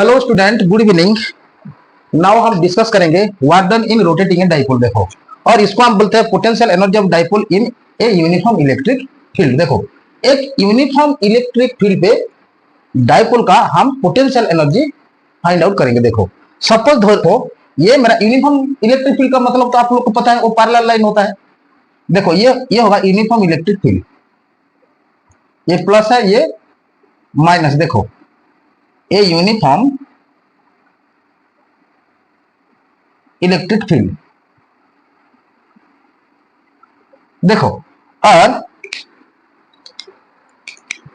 Hello student, good evening. Now हम discuss करेंगे work done in rotating a dipole. देखो, और इसको हम बोलते हैं potential energy of dipole in a uniform electric field. देखो, एक यूनिफॉर्म इलेक्ट्रिक फील्ड पे डाइपोल का हम पोटेंशियल एनर्जी फाइंड आउट करेंगे। देखो, सपोज देखो, ये मेरा यूनिफॉर्म इलेक्ट्रिक फील्ड का मतलब तो आप लोग को पता है, वो पैरेलल लाइन होता है। देखो, ये होगा यूनिफॉर्म इलेक्ट्रिक फील्ड, ये प्लस है, ये माइनस। देखो, ये यूनिफॉर्म इलेक्ट्रिक फील्ड। देखो, और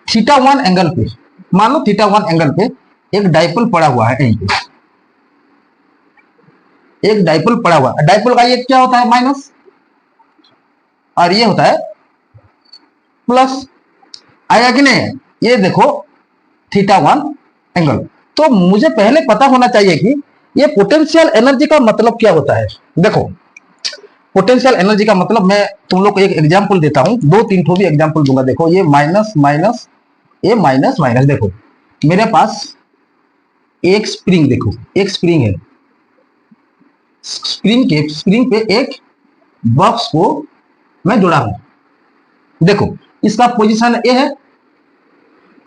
थीटा वन एंगल पे, मान लो थीटा वन एंगल पे एक डाइपोल पड़ा हुआ है। यहीं पे एक डाइपोल पड़ा हुआ है। डाइपोल का ये क्या होता है? माइनस, और ये होता है प्लस। आया कि नहीं? ये देखो थीटा वन एंगल। तो मुझे पहले पता होना चाहिए कि ये पोटेंशियल एनर्जी का मतलब क्या होता है। देखो, पोटेंशियल एनर्जी का मतलब मैं तुम लोग को एक एग्जांपल देता हूं, दो तीन ठो भी एग्जांपल दूंगा। देखो, ये माइनस माइनस, ये माइनस माइनस। देखो, मेरे पास एक स्प्रिंग, देखो एक स्प्रिंग है। स्प्रिंग पे एक बॉक्स को मैं जुड़ा हूं। देखो, इसका पोजीशन ए है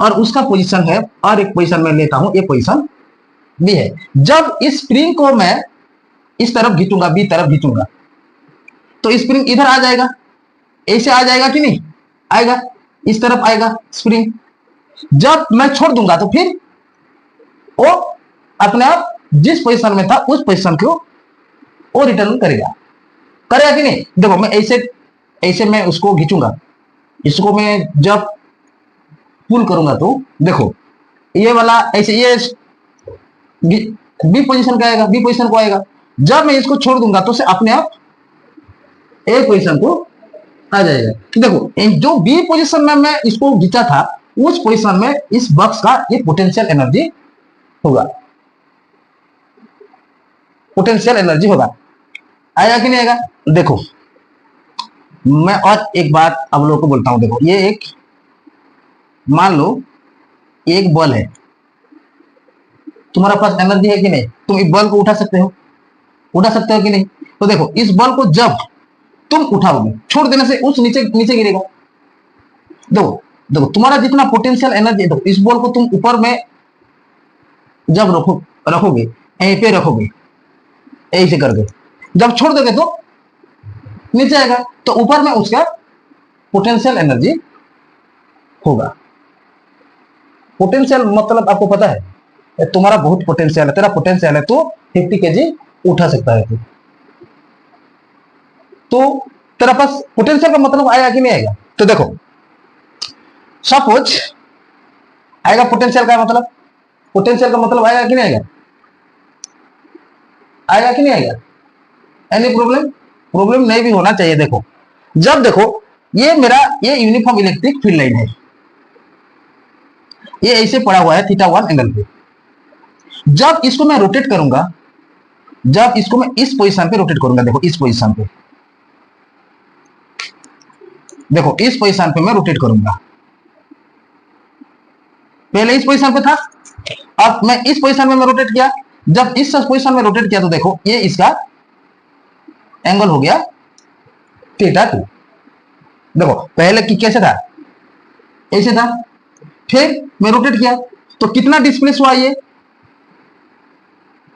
और उसका पोजीशन है, और एक पोजीशन में लेता हूं, ये पोजीशन बी है। जब इस स्प्रिंग को मैं इस तरफ खींचूंगा, बी तरफ खींचूंगा, तो स्प्रिंग इधर आ जाएगा। ऐसे आ जाएगा कि नहीं आएगा? इस तरफ आएगा स्प्रिंग। जब मैं छोड़ दूंगा तो फिर वो अपने आप जिस पोजीशन में था उस पोजीशन को वो रिटर्न करेगा। करेगा कि नहीं? देखो, मैं ऐसे ऐसे मैं उसको खींचूंगा, इसको मैं जब पुल करूंगा तो देखो, ये वाला ऐसे, ये बी पोजीशन का आएगा, बी पोजीशन को आएगा। जब मैं इसको छोड़ दूंगा तो से अपने आप ए पोजीशन को आ जाएगा। देखो, जो बी पोजीशन में मैं इसको खींचा था उस पोजीशन में इस बॉक्स का ये पोटेंशियल एनर्जी होगा, पोटेंशियल एनर्जी होगा। आएगा कि नहीं आएगा? देखो, मैं और एक बात आप लोगों को बोलता हूं। देखो, ये एक, मान लो एक बॉल है, तुम्हारे पास एनर्जी है कि नहीं? तुम इस बॉल को उठा सकते हो, उठा सकते हो कि नहीं? तो देखो, इस बॉल को जब तुम उठाओगे, छोड़ देने से उस नीचे नीचे गिरेगा। देखो देखो, तुम्हारा जितना पोटेंशियल एनर्जी, देखो इस बॉल को तुम ऊपर में जब रखोगे, यहीं पे रखोगे ऐसे करके, जब छोड़ दोगे तो नीचे आएगा। तो ऊपर में उसका पोटेंशियल एनर्जी होगा। पोटेंशियल मतलब आपको पता है, तुम्हारा बहुत पोटेंशियल है, तेरा पोटेंशियल है तो 50 केजी उठा सकता है तू। तो तेरा पास पोटेंशियल का मतलब आएगा कि नहीं आएगा? तो देखो, सपोज आएगा पोटेंशियल का मतलब, पोटेंशियल का मतलब आएगा कि नहीं आएगा? आएगा कि नहीं आएगा? Any problem? प्रॉब्लम नहीं भी होना चाहिए। देखो, जब देखो, ये मेरा ये यूनिफॉर्म इलेक्ट्रिक फील्ड लाइन है, ये ऐसे पड़ा हुआ है थीटा वन एंगल पे। जब इसको मैं रोटेट करूंगा, जब इसको मैं इस पोजीशन पे रोटेट करूंगा, देखो इस पोजीशन पे, देखो इस पोजीशन पे मैं रोटेट करूंगा। पहले इस पोजीशन पे था, अब मैं इस पोजीशन में मैं रोटेट किया। जब इस पोजीशन में रोटेट किया तो देखो, ये इसका एंगल हो गया थीटा टू। देखो, पहले की कैसे था? ऐसे था। फिर मैं रोटेट किया तो कितना डिस्प्लेस हुआ? ये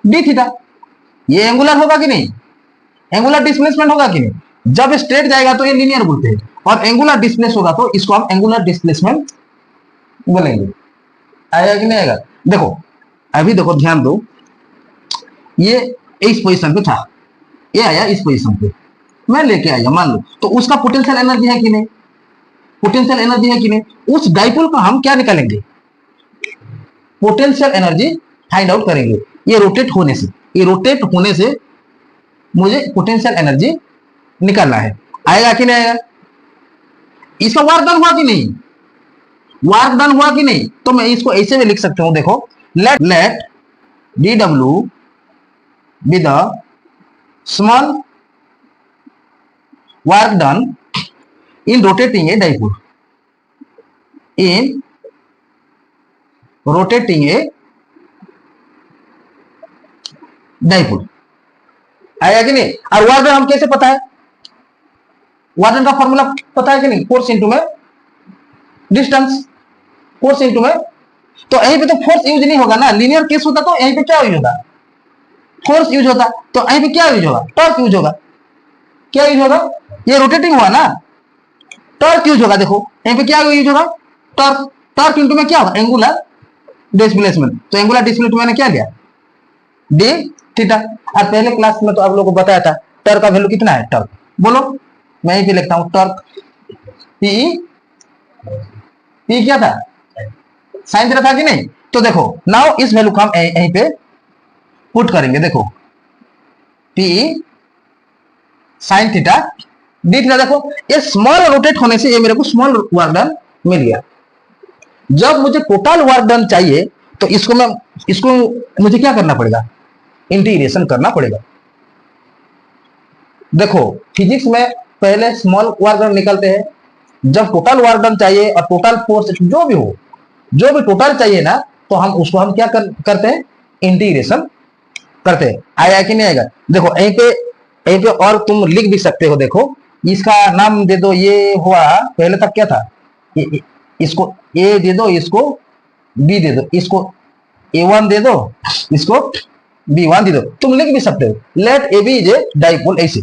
डी थीटा। ये एंगुलर होगा कि नहीं? एंगुलर डिस्प्लेसमेंट होगा कि नहीं? जब स्ट्रेट जाएगा तो ये लीनियर बोलते हैं, और एंगुलर डिस्प्लेस होगा तो इसको हम एंगुलर डिस्प्लेसमेंट बोलेंगे। आएगा कि नहीं आएगा? देखो, अभी देखो ध्यान दो, ये इस पोजीशन पे था, ये आया इस पोजीशन पे, मैं लेके आया मान लो, तो उसका पोटेंशियल एनर्जी है कि नहीं? पोटेंशियल एनर्जी है कि नहीं? उस डाइपोल का हम क्या निकालेंगे? पोटेंशियल एनर्जी फाइंड आउट करेंगे। ये रोटेट होने से, ये रोटेट होने से मुझे पोटेंशियल एनर्जी निकालना है। आएगा कि नहीं आएगा? इसका वर्क डन हुआ कि नहीं? वर्क डन हुआ कि नहीं? तो मैं इसको ऐसे में लिख सकता हूं। देखो, let d W be the small work done in rotating a dipole, in rotating a dipole. आया कि नहीं? और वर्क डन हम कैसे पता है? वर्क डन का फॉर्मूला पता है कि नहीं? फोर्स इंटू में डिस्टेंस, फोर्स इंटू में। तो यहीं पे तो फोर्स यूज नहीं होगा ना, लीनियर केस होता तो यहीं पे क्या यूज होगा? फोर्स यूज होता। तो यहीं पे क्या यूज होगा? टॉर्क यूज होगा। क्या यूज होगा? ये रोटेटिंग हुआ ना, टॉर्क यूज होगा। देखो यहीं पे क्या यूज होगा? टॉर्क। टॉर्क इंटू में क्या होगा? Angular displacement. तो एंगुलर डिस्प्लेसमेंट मैंने क्या लिया? D theta. और पहले क्लास में तो आप लोगों को बताया था टॉर्क का वैल्यू कितना है? टॉर्क बोलो, मैं यहीं पे लिखता हूं टॉर्क पी। पी क्या था? साइन थीटा था कि नहीं? तो देखो नाउ इस वैल्यू को हम यहीं पे पुट करेंगे। देखो P sine theta D theta. देखो ये स्मॉल रोटेट होने से ये मेरे को स्मॉल वर्क डन मिल गया। जब मुझे टोटल वर्क डन चाहिए तो इसको मुझे क्या करना पड़ेगा? इंटीग्रेशन करना पड़ेगा। देखो फिजिक्स में पहले स्मॉल वर्क डन निकलते हैं, जब टोटल वर्क डन चाहिए और टोटल फोर्स जो भी हो, जो भी टोटल चाहिए ना, तो हम उसको हम क्या करते हैं? इंटीग्रेशन करते हैं। आया कि नहीं आएगा? देखो यहीं पे और तुम लिख भी सकते हो। देखो इसका नाम दे दो, ये हुआ पहले तक क्या था? इसको ए दे दो, इसको बी दे दो, इसको A1 दे दो, इसको B1 दे दो। तुम लिख भी सकते हो let A B is a dipole. ऐसे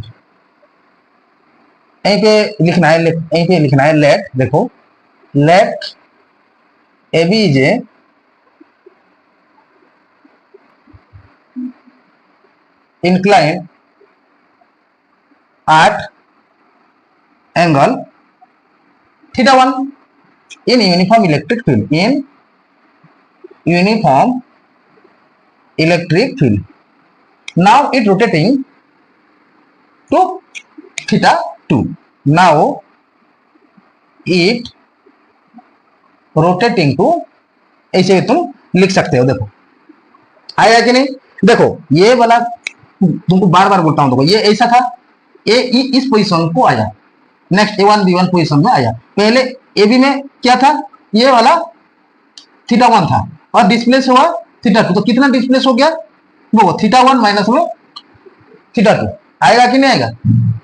यहीं पे लिखना है, यहीं पे लिखना है लेट। देखो let A B is a inclined at angle theta 1 in uniform electric field, in uniform electric field. Now it rotating to theta 2. Now it rotating to, ऐसे तुम लिख सकते हो। देखो आया कि नहीं? देखो ये वाला तुमको बार बार बोलता हूं, देखो ये ऐसा था, ए इस पोजीशन को आया, नेक्स्ट A1 B1 पोजीशन में आया। पहले ए बी में क्या था? ये वाला थीटा 1 था और डिस्प्लेस हुआ थीटा 2। तो कितना डिस्प्लेस हो गया? वो थीटा 1 माइनस में थीटा 2। आएगा कि नहीं आएगा?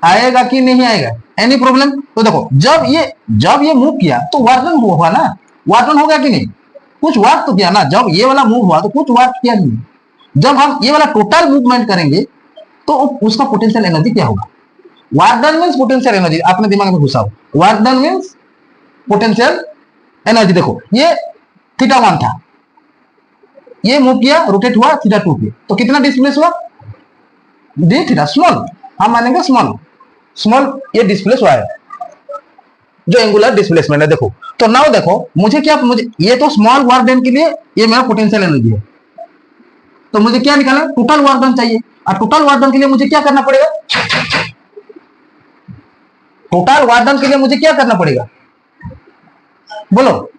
आएगा कि नहीं आएगा? Any problem? तो देखो जब ये मूव किया तो वर्क हुआ ना, वर्क हो गया कि नहीं? कुछ वर्क तो किया ना। जब ये वाला मूव हुआ तो कुछ वर्क किया नहीं। जब हम ये वाला टोटल मूवमेंट करेंगे तो उसका पोटेंशियल एनर्जी क्या होगा? Work done means potential energy. अपने दिमाग में घुसाओ, work done means potential energy. देखो ये थीटा 1 था, ये मूव किया, रोटेट हुआ थीटा 2 पे, तो कितना डिस्प्लेस हुआ? D theta, small. हम मानेंगे स्मॉल, स्मॉल ये डिस्प्लेस हुआ है, जो एंगुलर डिस्प्लेसमेंट है। देखो तो नाउ देखो मुझे ये तो स्मॉल वर्क डन के लिए ये मेरा पोटेंशियल एनर्जी है। तो मुझे क्या निकालना? टोटल वर्क डन चाहिए। और टोटल वर्क डन के लिए मुझे क्या करना पड़ेगा? टोटल वर्क डन के लिए मुझे क्या करना पड़ेगा? बोलो,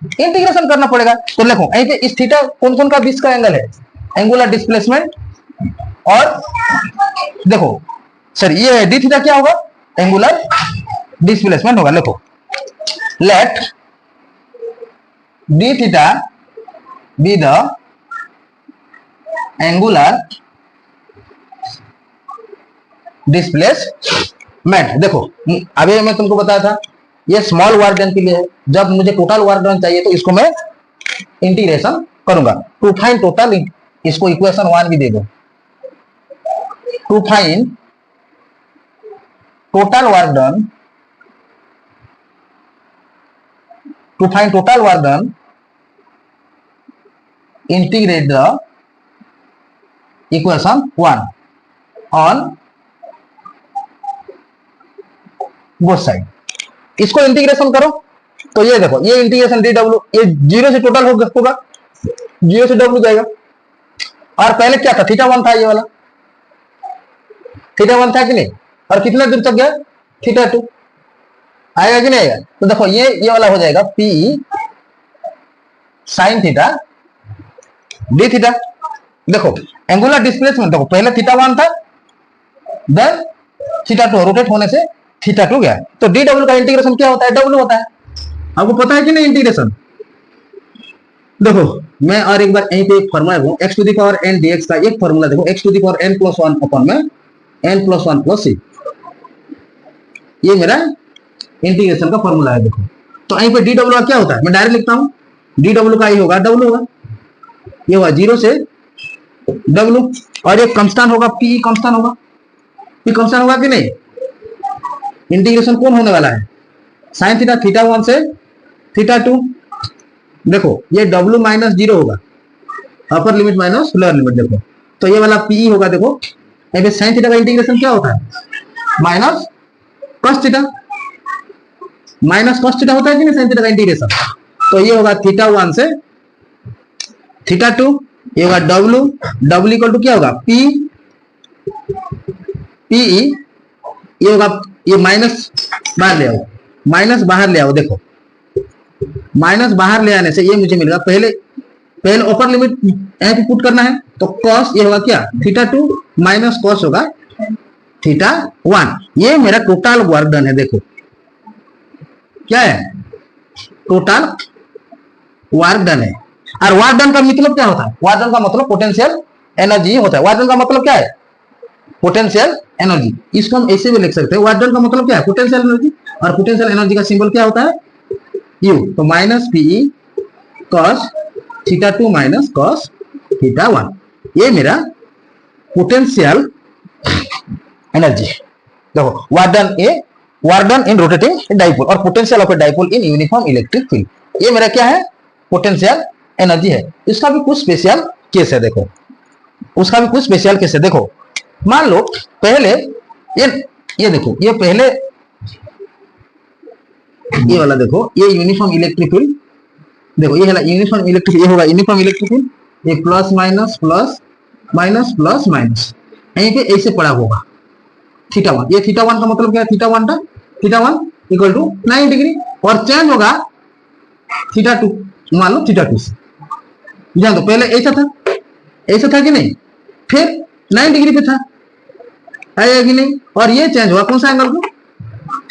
इंटीग्रेशन करना पड़ेगा। तो देखो यहीं पे इस थीटा कौन कौन का बीच का एंगल है? Angular displacement. और देखो सर ये डी थीटा क्या होगा? एंगुलर डिस्प्लेसमेंट होगा। देखो let d theta be the angular displacement. देखो अभी मैं तुमको बताया था ये स्मॉल वर्क डन के लिए है। जब मुझे टोटल वर्क डन चाहिए तो इसको मैं इंटीग्रेशन करूंगा। टू फाइंड टोटल, इसको इक्वेशन 1 भी दे दो। To find total work done, to find total work done integrate the equation 1 on both side. इसको इंटीग्रेशन करो तो ये देखो ये इंटीग्रेशन डी डब्ल्यू, ये 0 से टोटल होगा, 0 से डब्ल्यू जाएगा। और पहले क्या था? थीटा 1 था, ये वाला थीटा 1 था कि नहीं? और कितना दूर तक गया? थीटा 2। आएगा कि नहीं आएगा? तो देखो ये वाला हो जाएगा P sine theta D theta. देखो एंगुलर डिस्प्लेसमेंट, देखो पहले थीटा 1 था, देन थीटा 2, रोटेट होने से थीटा 2 गया। तो डी डब्ल्यू का इंटीग्रेशन क्या होता है? डब्ल्यू होता है। आपको पता है कि नहीं इंटीग्रेशन? देखो मैं और एक बार यहीं पे एक फॉर्मूला देखो, x to the power n dx का एक फॉर्मूला देखो, x to the power n plus 1 अपन में n प्लस 1 प्लस c, ये मेरा इंटीग्रेशन का फॉर्मूला है। देखो तो यहीं पे डी डब्ल्यू का क्या होता है, मैं डायरेक्ट लिखता हूँ, डी डब्ल्यू का ये होगा डब्ल्यू होगा, ये होगा 0 से डब्ल्यू, और एक कांस्टेंट होगा पी, कांस्टेंट होगा, पी कांस्टेंट होगा कि नहीं। इंटीग्रेशन कौन होने वाला है, साइन थीटा, थीटा 1 से थीटा 2। देखो ये डब्ल्यू माइनस 0 होगा, upper limit minus lower limit. देखो तो ये वाला पी होगा, देखो यहाँ पे साइन थीटा का इंटीग्रेशन क्या होता है, minus cos theta, minus cos theta होता है कि नहीं साइन थीटा का इंटीग्रेशन। तो ये होगा थीटा 1 से थीटा 2, ये होगा डब्ल्यू, डब्ल्यू इक्वल टू क्या होगा पी, पीई, ये होगा, ये माइनस बाहर ले आओ, माइनस बाहर ले आओ। देखो माइनस बाहर ले आने से ये मुझे मिलेगा, पहले अपर लिमिट यहाँ पे पुट करना है, तो कॉस ये होगा क्या थीटा 2 माइनस कॉस होगा थीटा 1। ये मेरा टोटल वर्क डन है। देखो क्या है, टोटल वर्क डन है। और वर्क डन का मतलब क्या होता है, वर्क डन का मतलब पोटेंशियल एनर्जी होता है। वर्क डन का मतलब क्या है, पोटेंशियल एनर्जी। इसको हम ऐसे भी लिख सकते हैं, वर्क डन का मतलब क्या है, पोटेंशियल एनर्जी, और पोटेंशियल एनर्जी का सिंबल क्या होता है, यू। तो minus PE cos theta 2 minus cos theta 1, ये मेरा पोटेंशियल एनर्जी। देखो work done a, work done in rotating dipole, और potential of a dipole in uniform electric field, ये मेरा क्या है, पोटेंशियल एनर्जी है। इसका भी कुछ स्पेशल केस है। देखो उसका भी कुछ स्पेशल केस है। देखो मान लो पहले ये देखो, ये पहले ये वाला देखो, ये यूनिफॉर्म इलेक्ट्रिक फील्ड, देखो ये है यूनिफॉर्म इलेक्ट्रिक, ये होगा यूनिफॉर्म इलेक्ट्रिक फील्ड, ये plus minus plus minus plus minus, यहीं पे ऐसे पड़ा होगा थीटा 1। ये थीटा 1 का मतलब क्या है, थीटा 1 इक्वल टू 9 डिग्री, और चेंज होगा थीटा 2, मान लो थीटा 2 से, जान दो पहले ऐसा था कि नहीं, फिर 9 डिग्री पे था, आया कि नहीं, और ये चेंज हुआ कौन सा एंगल को,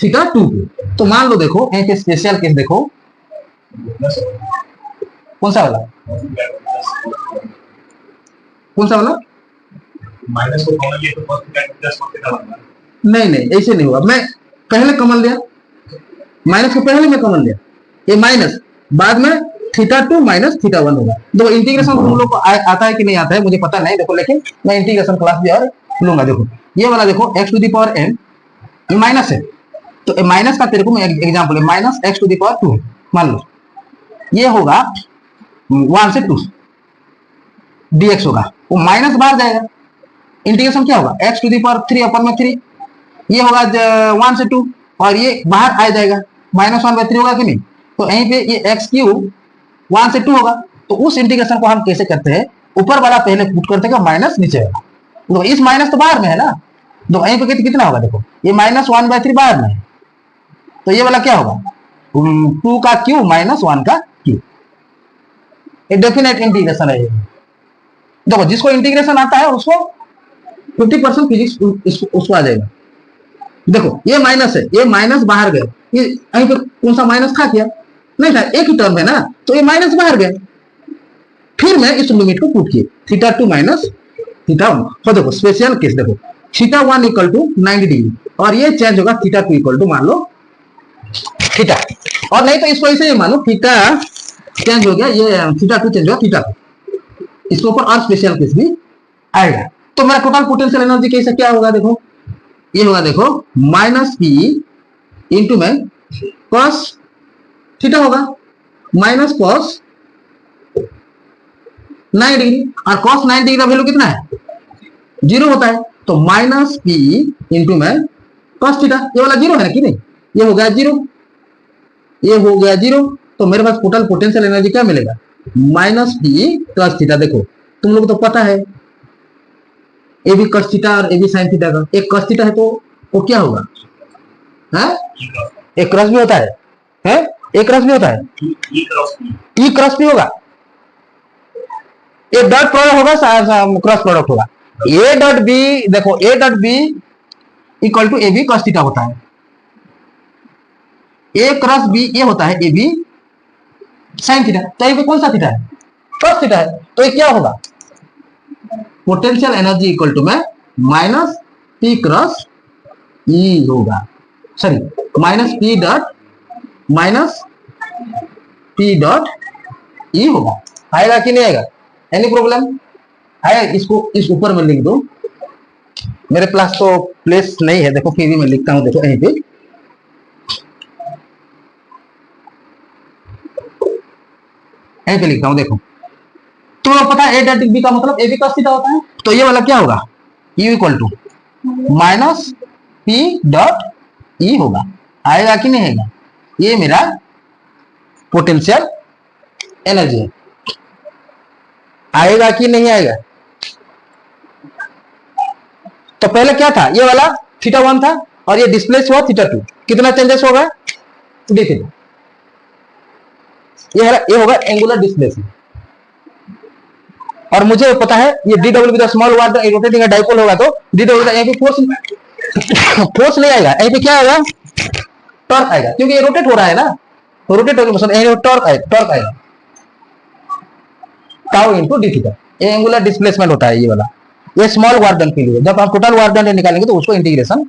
थीटा 2 को। तो मान लो देखो एक स्पेशल केस देखो, कौन सा वाला, कौन सा वाला, माइनस को कॉमन लिए तो cos theta plus cos theta बनता है। नहीं ऐसे नहीं होगा, मैं पहले कॉमन लिया, माइनस को पहले मैं कॉमन लिया, ये माइनस बाद में थीटा 2 माइनस थीटा 1 होगा। देखो इंटीग्रेशन तुम लोग को आता है कि नहीं आता है मुझे पता नहीं, देखो लेकिन मैं इंटीग्रेशन क्लास भी और लूंगा। देखो ये वाला देखो x to the power n, ये माइनस है, तो माइनस का तेरे को मैं एग्जांपल है, minus x to the power 2 मान लो, ये होगा 1 से 2 dx होगा, वो माइनस बाहर जाएगा, इंटीग्रेशन क्या होगा x टू द पावर 3 अपन में 3, ये होगा 1 से 2, और ये बाहर आ जाएगा, माइनस 1/3 होगा कि नहीं। तो यहीं पे ये x क्यूब 1 से 2 होगा। तो उस इंटीग्रेशन को हम कैसे करते हैं, ऊपर वाला पहले पुट करते हैं, माइनस नीचे वाला, तो इस माइनस तो बाहर में है ना, तो यहीं पे कितना होगा, देखो ये माइनस 1/3 बाहर में है, तो ये वाला क्या होगा 2 का क्यूब माइनस 1 का क्यूब, ये डेफिनेट इंटीग्रेशन है। देखो जिसको इंटीग्रेशन आता है उसको 50% फिजिक्स उसको आ जाएगा। देखो ये माइनस है, ये माइनस बाहर गए, ये यहीं पे कौन सा माइनस था क्या, नहीं था, एक ही टर्म है ना, तो ये माइनस बाहर गए, फिर मैं इस लिमिट को पुट किए थीटा 2 माइनस थीटा 1। तो देखो स्पेशल केस देखो, थीटा 1 इक्वल टू 90 डिग्री, और ये चेंज होगा थीटा 2 इक्वल टू मान लो थीटा, और नहीं तो इसको ऐसे ही मान लो थीटा चेंज हो गया, ये थीटा 2 चेंज हुआ थीटा 2, इसके ऊपर और स्पेशल केस भी आएगा। तो मेरा टोटल पोटेंशियल एनर्जी कैसे क्या होगा, देखो ये होगा, देखो माइनस पी इंटू में कॉस थीटा होगा, माइनस कॉस 9 डिग्री, और कॉस 9 डिग्री का वैल्यू कितना है 0 होता है, तो माइनस पी इंटू में कॉस थीटा, ये वाला 0 है कि नहीं, ये हो गया 0, ये हो गया 0, तो मेरे पास टोटल पोटेंशियल एनर्जी क्या मिलेगा, माइनस पी कॉस थीटा। देखो तुम लोग तो पता है ए बी कॉस थीटा और ए बी साइन थीटा का, एक कॉस थीटा है तो वो क्या होगा, है एक क्रॉस भी होता है एक क्रॉस भी होता है, ई क्रॉस भी होगा, एक डॉट प्रोडक्ट होगा, क्रॉस प्रोडक्ट होगा, ए डॉट बी, देखो A dot B equal to A B cos theta होता है, ए क्रॉस बी ये होता है ए बी साइन थीटा। तो ये कौन सा थीटा है, cos थीटा है, तो ये क्या होगा, पोटेंशियल एनर्जी इक्वल टू में माइनस पी क्रॉस ई होगा, sorry minus P dot E होगा। आएगा कि नहीं आएगा, एनी प्रॉब्लम है? इसको इस ऊपर में लिख दो, मेरे पास तो प्लेस नहीं है, देखो फिर भी मैं लिखता हूं, देखो यहीं पे लिखता हूं, देखो तो पता है ए डॉट बी का मतलब ए बी cos थीटा होता है, तो ये वाला क्या होगा, U equal to minus P dot E होगा। आएगा कि नहीं आएगा, ये मेरा पोटेंशियल एनर्जी है। आएगा कि नहीं आएगा, तो पहले क्या था, ये वाला थीटा 1 था और ये डिस्प्लेस हुआ थीटा 2, कितना चेंजेस होगा, डी थीटा, ये होगा एंगुलर डिस्प्लेसमेंट। और मुझे पता है ये D W with small water rotating dipole होगा, तो डी डब्ल्यू यहीं पे फोर्स नहीं आएगा, यहीं पे क्या आएगा, टॉर्क आएगा, क्योंकि ये रोटेट हो रहा है ना, रोटेट होने पर टॉर्क आएगा टाउ इनटू डी थीटा। ये एंगुलर डिस्प्लेसमेंट होता है ये वाला, ये स्मॉल वर्क डन के लिए। जब हम टोटल वर्क डन निकालेंगे तो उसको इंटीग्रेशन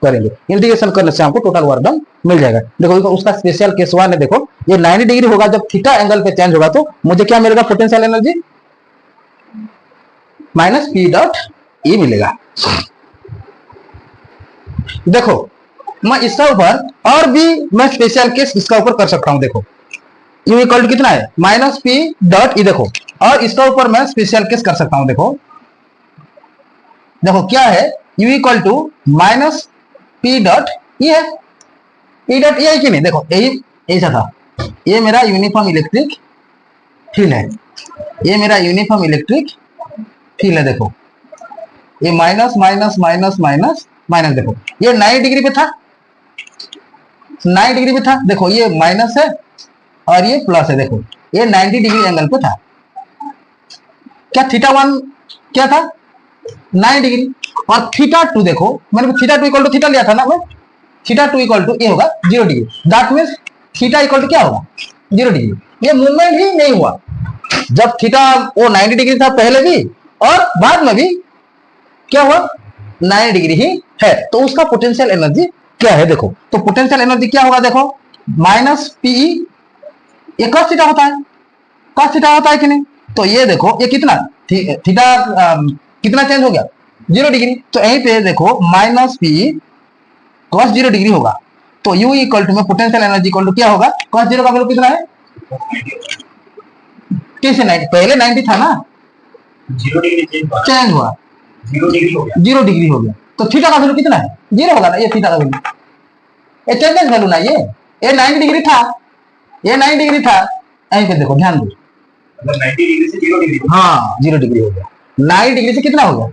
करेंगे, इंटीग्रेशन करने से हमको टोटल वर्क डन मिल जाएगा। देखो उसका स्पेशल केस 1 है, देखो ये 90 डिग्री होगा, जब थीटा एंगल पे चेंज होगा तो मुझे क्या मिलेगा, potential energy minus P dot ई मिलेगा। देखो मैं इसका ऊपर और भी मैं स्पेशल केस इसका ऊपर कर सकता हूं, देखो यू इक्वल टू कितना है, माइनस पी डॉट ई, देखो और इसका ऊपर मैं स्पेशल केस कर सकता हूं, देखो क्या है, u equal to minus P dot E है, पी डॉट ई है कि नहीं, देखो यही ऐसा था, ये मेरा यूनिफॉर्म इलेक्ट्रिक फील्ड है, ये मेरा यूनिफॉर्म इलेक्ट्रिक फील्ड है, देखो ये minus minus minus minus minus, देखो ये 90 डिग्री पे था, 90 डिग्री पे था, देखो ये माइनस है और ये प्लस है, देखो ये 90 डिग्री एंगल पे था। क्या थीटा 1 क्या था, 9 डिग्री, और थीटा 2 देखो मैंने थीटा 2 इक्वल टू थीटा लिया था ना, मैं थीटा 2 इक्वल टू ये होगा 0 degree, that means theta equal to क्या होगा, 0 डिग्री। ये मूवमेंट ही नहीं हुआ, जब थीटा वो 90 डिग्री था पहले भी और बाद में भी क्या हुआ, 9 डिग्री ही है, तो उसका पोटेंशियल एनर्जी क्या है, देखो तो पोटेंशियल एनर्जी क्या होगा, देखो माइनस पीई, ये cos थीटा होता है, cos थीटा होता है कि नहीं, तो ये देखो ये कितना थीटा कितना चेंज हो गया, 0 डिग्री, तो यहीं पे देखो माइनस पी cos 0 डिग्री होगा, तो u इक्वल टू में पोटेंशियल एनर्जी इक्वल टू क्या होगा, cos 0 का वैल्यू कितना है, कैसे 90, पहले 90 था ना, 0 डिग्री चेंज हुआ, 0 डिग्री हो गया, 0 डिग्री हो गया, तो थीटा का वैल्यू कितना है, 0 होगा ना, ये थीटा का वैल्यू, ये चेंजेस वैल्यू ना, ये 90 डिग्री था, ये 90 डिग्री था, यहीं पे देखो ध्यान दो, मतलब 90 डिग्री से 0 डिग्री, हाँ 0 डिग्री हो गया, 90 डिग्री से कितना हो गया,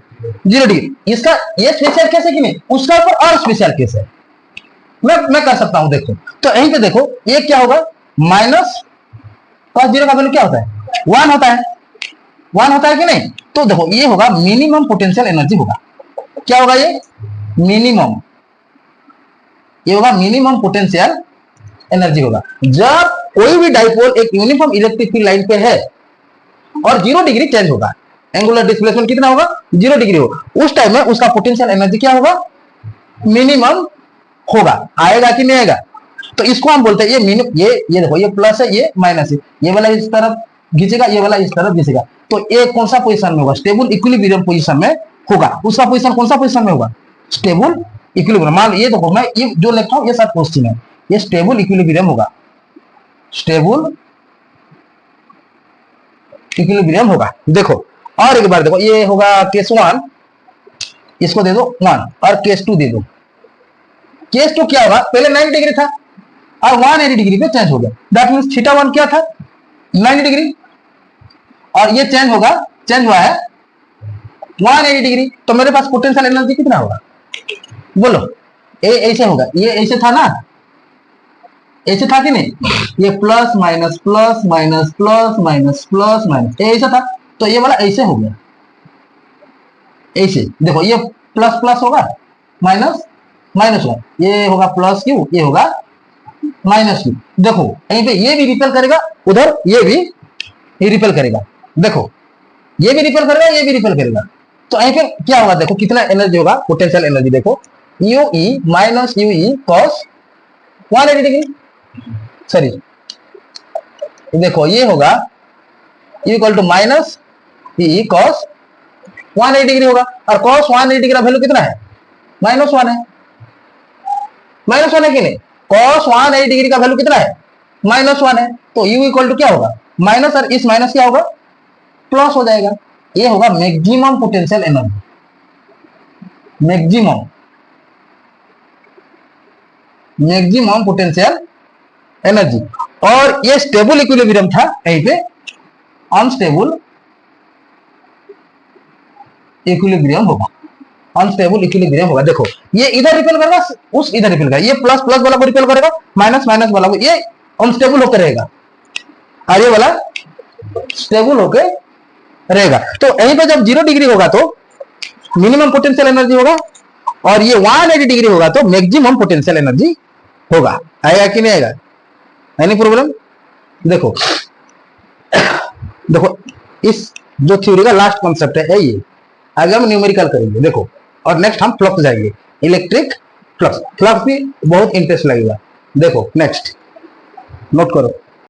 0 डिग्री। इसका ये स्पेशल केस है कि नहीं, उसका ऊपर और स्पेशल केस है, मैं कर सकता हूं, देखो तो यहीं पे देखो ये क्या होगा, माइनस cos 0 का वैल्यू क्या होता है, 1 होता है, 1 होता है कि नहीं, तो देखो ये होगा मिनिमम पोटेंशियल एनर्जी होगा, क्या होगा ये मिनिमम, ये होगा मिनिमम पोटेंशियल एनर्जी होगा, जब कोई भी डाइपोल एक यूनिफॉर्म इलेक्ट्रिक फील्ड लाइन पे है और 0 डिग्री चेंज होगा, एंगुलर डिस्प्लेसमेंट कितना होगा, 0 डिग्री होगा, उस टाइम में उसका पोटेंशियल एनर्जी क्या होगा, मिनिमम होगा। आएगा कि नहीं आएगा, तो इसको हम बोलते हैं ये मिनिमम, ये देखो ये प्लस है, ये माइनस है, ये वाला इस तरफ घिंचेगा, ये वाला इस तरफ घिंचेगा, तो ये कौन सा पोजीशन में होगा, स्टेबल इक्विलिब्रियम पोजीशन में होगा, उसका पोजीशन कौन सा पोजीशन में होगा, स्टेबल इक्विलिब्रियम। मान ये देखो मैं ये जो लिखता हूं ये सब क्वेश्चन है, ये स्टेबल इक्विलिब्रियम होगा, स्टेबल इक्विलिब्रियम होगा। देखो और एक बार देखो, ये होगा केस 1, इसको दे दो 1 और केस 2 दे दो, केस 2 क्या होगा, पहले 90 डिग्री था और 180 डिग्री पे चेंज हो गया, दैट मींस थीटा 1 क्या था, 90 डिग्री, और ये चेंज हुआ है 180 डिग्री, तो मेरे पास पोटेंशियल एनर्जी कितना होगा, बोलो, ऐसे होगा, ये ऐसे था ना, ऐसे था कि नहीं, ये plus minus plus minus plus minus plus minus ऐसा था, तो ये वाला ऐसे हो गया, ऐसे देखो ये प्लस प्लस होगा, माइनस माइनस होगा, ये होगा प्लस क्यू, ये होगा माइनस क्यू, देखो यहीं पे ये भी रिपेल करेगा, उधर ये भी रिपेल करेगा, देखो ये भी रिपेल करेगा, ये भी रिपेल करेगा, तो यहीं पे क्या होगा, देखो कितना एनर्जी होगा, पोटेंशियल एनर्जी देखो, UE minus UE cos 180 degree, sorry देखो ये होगा equal to minus E cos 180 degree होगा, और कॉस 180 डिग्री का वैल्यू कितना है, -1 है, -1 है कि नहीं, कॉस 180 डिग्री का वैल्यू कितना है, -1 है, तो u इक्वल टू क्या होगा, माइनस, और इस माइनस क्या होगा, प्लस हो जाएगा, ये होगा maximum potential energy, maximum potential energy. और ये स्टेबल इक्विलिब्रियम था, यहीं पे अनस्टेबल इक्विलिब्रियम होगा, अनस्टेबल इक्विलिब्रियम होगा। देखो ये इधर रिपेल करेगा, उस इधर रिपेल करेगा, ये प्लस प्लस वाला को रिपेल करेगा, माइनस माइनस वाला को, ये अनस्टेबल होकर रहेगा, और ये वाला स्टेबल होकर रहेगा। तो यहीं पे जब 0 डिग्री होगा तो मिनिमम पोटेंशियल एनर्जी होगा, और ये 180 डिग्री होगा तो मैक्सिमम पोटेंशियल एनर्जी होगा। आएगा कि नहीं आएगा, एनी प्रॉब्लम? देखो देखो इस जो थ्योरी का लास्ट कॉन्सेप्ट है ये, आगे हम न्यूमेरिकल करेंगे, देखो, और नेक्स्ट हम फ्लक्स जाएंगे, इलेक्ट्रिक फ्लक्स भी बहुत इंटरेस्ट लगेगा। देखो नेक्स्ट नोट करो,